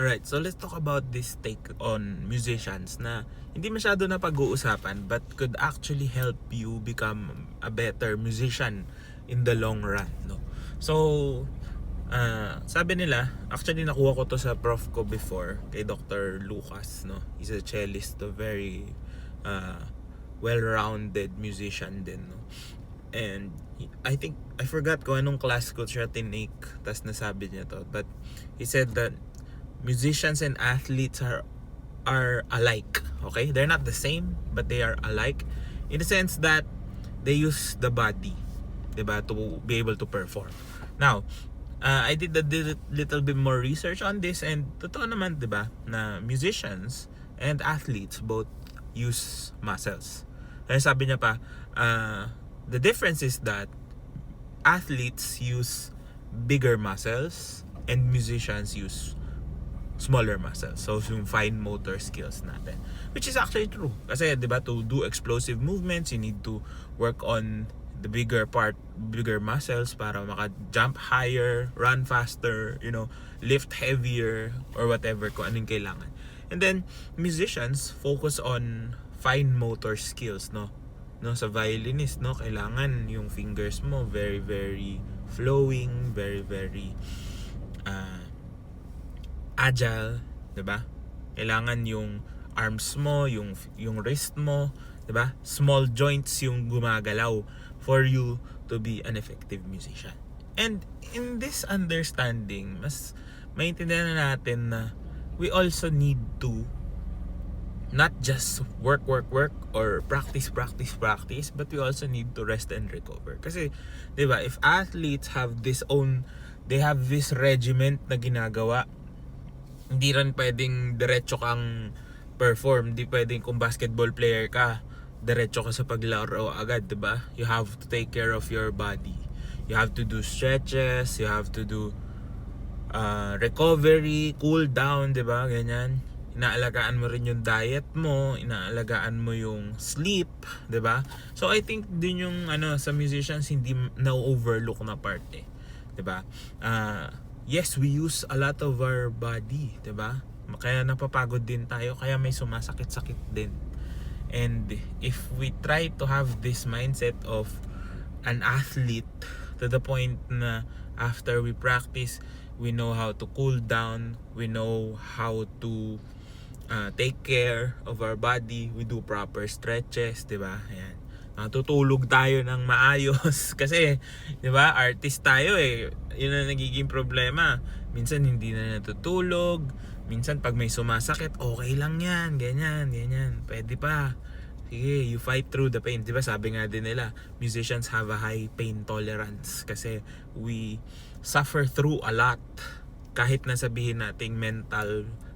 Alright, so let's talk about this take on musicians na hindi masyado na pag-uusapan but could actually help you become a better musician in the long run, no? So, sabi nila, actually nakuha ko to sa prof ko before, kay Dr. Lucas, no? He's a cellist, a very well-rounded musician din, no? And I think, I forgot kung anong class ko siya tinake, tas nasabi niya to, but he said that musicians and athletes are alike. Okay, they're not the same, but they are alike in the sense that they use the body, diba, to be able to perform. Now, I did a little bit more research on this, and totoo naman, diba, na musicians and athletes both use muscles. Kaya sabi niya pa, the difference is that athletes use bigger muscles and musicians use smaller muscles. So yung fine motor skills natin, which is actually true. Kasi 'di ba, to do explosive movements, you need to work on the bigger muscles para maka-jump higher, run faster, lift heavier or whatever kung anong kailangan. And then musicians focus on fine motor skills, no, sa violinist, no, kailangan yung fingers mo very very flowing, very very agile, 'di ba? Kailangan yung arms mo, yung wrist mo, 'di ba? Small joints yung gumagalaw for you to be an effective musician. And in this understanding, mas maintindihan na natin na we also need to not just work or practice, but we also need to rest and recover. Kasi 'di ba, if athletes have this regiment na ginagawa, hindi rin pwedeng diretso kang perform. Hindi pwedeng kung basketball player ka, diretso ka sa paglaro agad, 'di ba? You have to take care of your body. You have to do stretches, you have to do recovery, cool down, 'di ba? Ganyan. Inaalagaan mo rin yung diet mo, inaalagaan mo yung sleep, 'di ba? So I think din yung sa musicians hindi na-overlook na part, 'di ba? Yes, we use a lot of our body, 'di ba? Kaya napapagod din tayo, kaya may sumasakit-sakit din. And if we try to have this mindset of an athlete to the point na after we practice, we know how to cool down, we know how to take care of our body, we do proper stretches, 'di ba? Ayan. Tutulog tayo ng maayos kasi 'di ba, artist tayo yun ang nagiging problema. Minsan hindi na natutulog, minsan pag may sumasakit, okay lang yan, ganyan, pwede pa, sige, you fight through the pain. 'Di ba, sabi nga din nila, musicians have a high pain tolerance kasi we suffer through a lot. Kahit na sabihin nating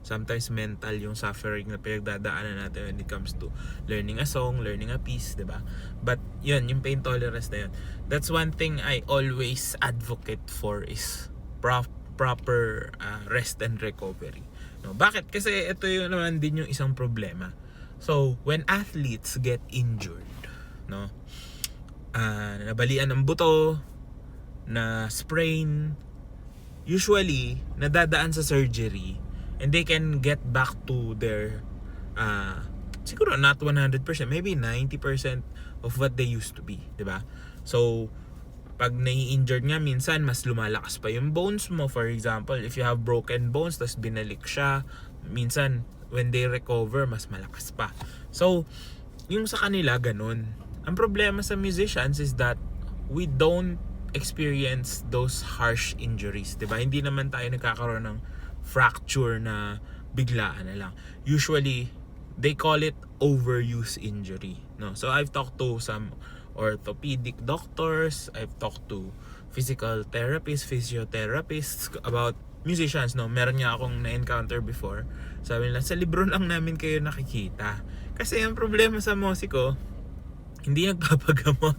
sometimes mental yung suffering na pinagdadaanan natin when it comes to learning a song, learning a piece, 'di ba? But yun, yung pain tolerance na yun, that's one thing I always advocate for is proper rest and recovery. No, bakit? Kasi ito yung naman din yung isang problema. So, when athletes get injured, no, nabalian ng buto, na sprain, usually nadadaan sa surgery and they can get back to their siguro not 100%, maybe 90% of what they used to be, 'di ba? So pag nai-injured nga, minsan mas lumalakas pa yung bones mo. For example, if you have broken bones tas binalik siya, minsan when they recover mas malakas pa. So yung sa kanila ganun. Ang problema sa musicians is that we don't experience those harsh injuries, 'di ba? Hindi naman tayo nagkakaroon ng fracture na biglaan na lang. Usually they call it overuse injury, no? So I've talked to some orthopedic doctors, I've talked to physical therapists, physiotherapists about musicians, no? Meron nga akong na-encounter before. Sabi nila, sa libro lang namin kayo nakikita. Kasi yung problema sa musiko, hindi nagpapagamot.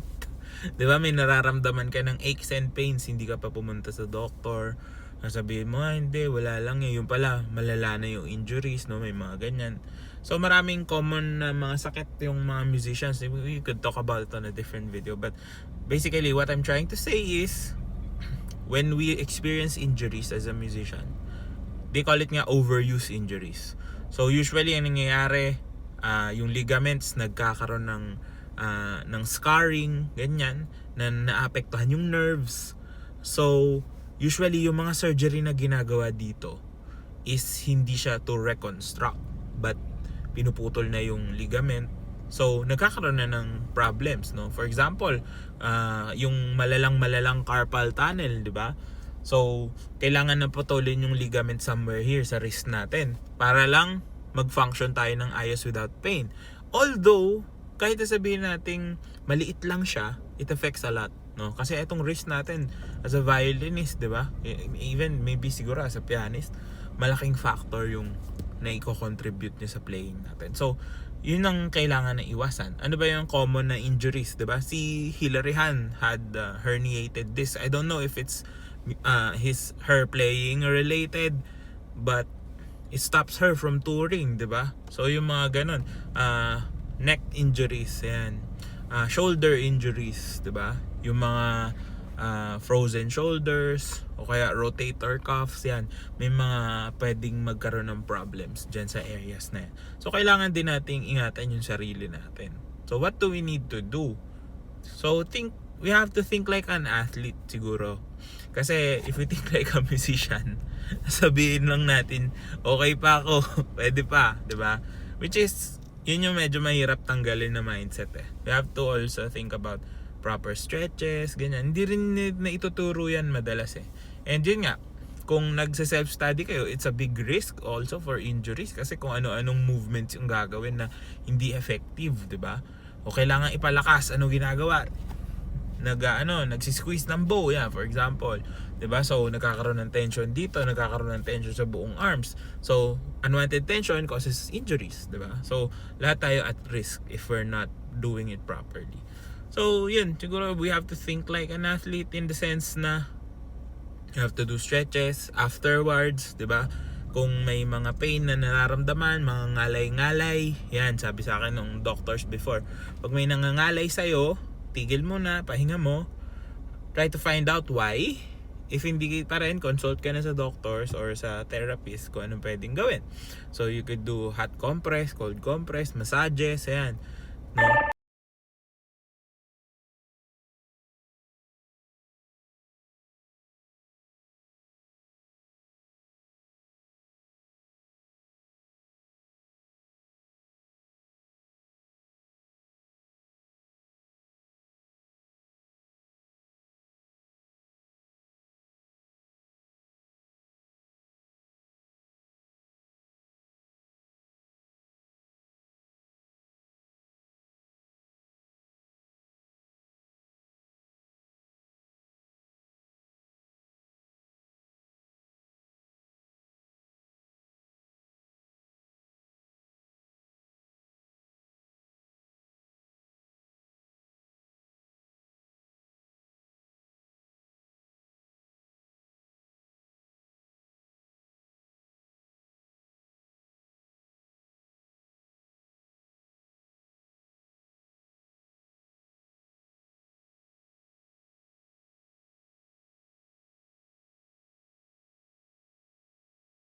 'Di ba, may nararamdaman ka ng aches and pains, hindi ka pa pumunta sa doctor. Sabihin mo, hindi, wala lang yung pala, malala na yung injuries, no? May mga ganyan. So maraming common na mga sakit yung mga musicians. We could talk about it on a different video, but basically what I'm trying to say is when we experience injuries as a musician, they call it nga overuse injuries. So usually ang nangyayari, yung ligaments nagkakaroon ng scarring, ganyan, na naapektuhan yung nerves. So usually yung mga surgery na ginagawa dito is hindi siya to reconstruct, but pinuputol na yung ligament. So nagkakaroon na ng problems, no? For example, yung malalang carpal tunnel, di ba? So kailangan na putulin yung ligament somewhere here sa wrist natin para lang mag-function tayo ng ayos without pain. Although kahit sabihin nating maliit lang siya, it affects a lot, no? Kasi itong wrist natin as a violinist, di ba? Even maybe siguro as a pianist, malaking factor yung na i-contribute niya sa playing natin. So yun ang kailangan na iwasan. Ano ba yung common na injuries, 'di ba? Si Hilary Hahn had herniated disc. I don't know if it's her playing related, but it stops her from touring, 'di ba? So yung mga ganun, neck injuries, yan. Shoulder injuries, 'di ba? Yung mga frozen shoulders o kaya rotator cuffs, yan, may mga pwedeng magkaroon ng problems dyan sa areas na yan. So kailangan din nating ingatan yung sarili natin. So what do we need to do? So we have to think like an athlete siguro. Kasi if we think like a musician, sabihin lang natin okay pa ako, pwede pa, 'di ba? Which is yun yung medyo mahirap tanggalin na mindset eh. We have to also think about proper stretches, ganyan. Hindi rin na ituturo yan madalas eh. And yun nga, kung nagsa-self-study kayo, it's a big risk also for injuries kasi kung ano-anong movements yung gagawin na hindi effective, di ba? O kailangan ipalakas, anong ginagawa? Nagsisqueeze ng bow, yeah, for example. 'Di ba? So nagkakaroon ng tension dito, nagkakaroon ng tension sa buong arms. So unwanted tension causes injuries, 'di ba? So lahat tayo at risk if we're not doing it properly. So yun, siguro we have to think like an athlete in the sense na you have to do stretches afterwards, 'di ba? Kung may mga pain na nararamdaman, mga ngalay-ngalay, yan, sabi sa akin ng doctors before. Pag may nangangalay sa'yo, tigil mo na, pahinga mo, try to find out why. If hindi pa rin, consult ka na sa doctors or sa therapist kung anong pwedeng gawin. So you could do hot compress, cold compress, massages, ayan, no?